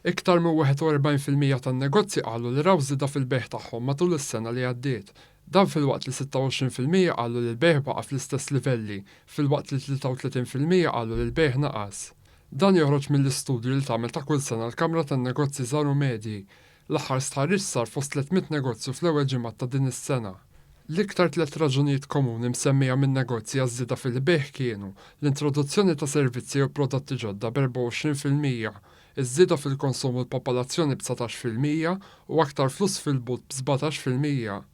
Iktar minn 41% tan-negozji qalu li raw żieda fil-beħ tagħhom matul is-sena li għaddiet. Dan fil-waqt li 26% qalu li l-beħ baqa' fl-istess livelli, fil-waqt li 33% qalu li l-beħ naqas. Dan joħroġ mill-istudju li tagħmel ta' kull sena l-Kamra tan-Negozji Żgħar u Medji. L-aħħar stħarriġ sar fost 300 negozju fl-ewwel ġimgħat ta' din is-sena. L-iktar 3 raġunijiet komuni msemmija minn negozji għaż-żieda fil-beħ kienu l-introduzzjoni ta' servizzi u prodotti ġodda b'24%, iż-żieda fil-konsum u l-popolazzjoni b'19% u aktar flus fil-but b'17%.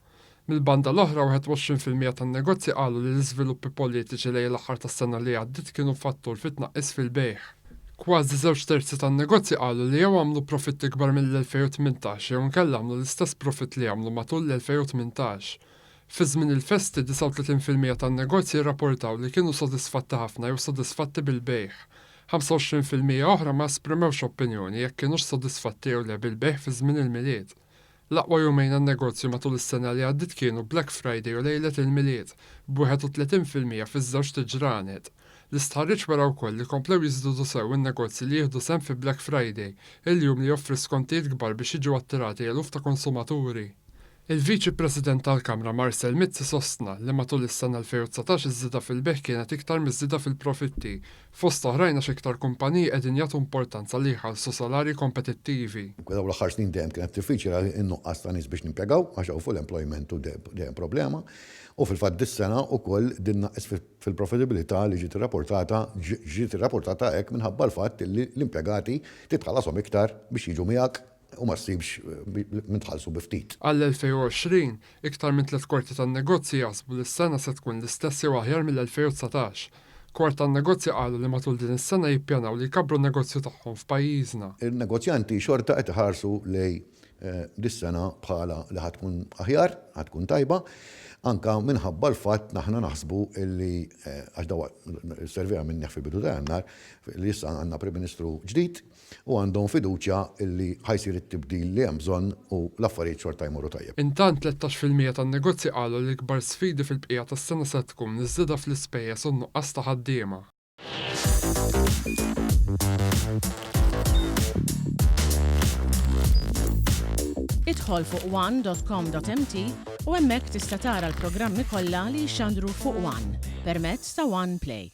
Mill-banda l-oħra 21% tan-negozji qalu li l-iżviluppi politiċi lejn l-aħħar tas-sena li għaddiet kienu fattur fit-tnaqqis fil-beħ. Kważi 2/3 tan-negozji qalu li jew għamlu profitti kbar mill-2018 jew nkella għamlu l-istess profitt li għamlu matul l-2018. Fi żmien il-festi 39% tan-negozji rrapportaw li kienu sodisfatti ħafna jew sodisfatti bil-beħ. 25% oħra ma esprimewx opinjoni jekk kienux sodisfatti jew le bil-beħ fi żmien il-milied. L-aqwa jumejn għan-negozju matul is-sena li għaddiet kienu Black Friday u lejlet il-milied b'31% fiż-żewġ tiġranet. L-istħarriġ wara wkoll li komplew jiżdiedu sew in-negozji li jieħdu sehem fi Black Friday, il-jum li joffri skontijiet kbar biex jiġu attirati eluf ta' konsumaturi. Il-Viċi President tal-Kamra Marcel Mizzi sostna li matul is-sena 2019 iż-żieda fil-beħ kienet iktar miż-żieda fil-profitti, fost oħrajn għax iktar kumpaniji qegħdin jagħtu importanza li jħallsu salarji kompetittivi. Dawn l-aħħar snin dejjem kienet diffiċli innuqqas ta' nies biex nimpjegaw għax hawn full employment u dejjem problema. U fil-fatt dis-sena wkoll din naqqis fil-profitabilità li ġiet irrapportata hekk minħabba l-fatt li l-impjegati titħallashom iktar biex jiġu miegħek u ma ssibx mintħallsu biftit. Għall-2020, iktar minn 3/4 tan-negozji jaħsbu li s-sena se tkun l-istess jew aħjar mill-2019. Kwart tan-negozji qalu li matul din is-sena jippjanaw li jkabbru n-negozju tagħhom f'pajjiżna. Il-negozjanti xorta qed iħarsu lej dis-sena bħala li ħatkun aħjar, ħatkun tajba, anka minħabba l-fatt naħna naħsbu illi għax dawa servija minni fil-bidu ta' jannar li issa għandna Prim Ministru ġdid u għandhom fiduċja illi ħajsir it-tibdil li hemm bżonn u l-affarijiet xorta jmorru tajjeb. Intant 13% tan-negozji qalu li l-ikbar sfidi fil-bqija tas-sena se tkun iż-żieda fl-ispejjeż u n-nuqqas ta' ħaddiema. Idħol fuq one.com.mt u hemmhekk tista' tara l-programmi kollha li jxandru fuq One permezz ta' One Play.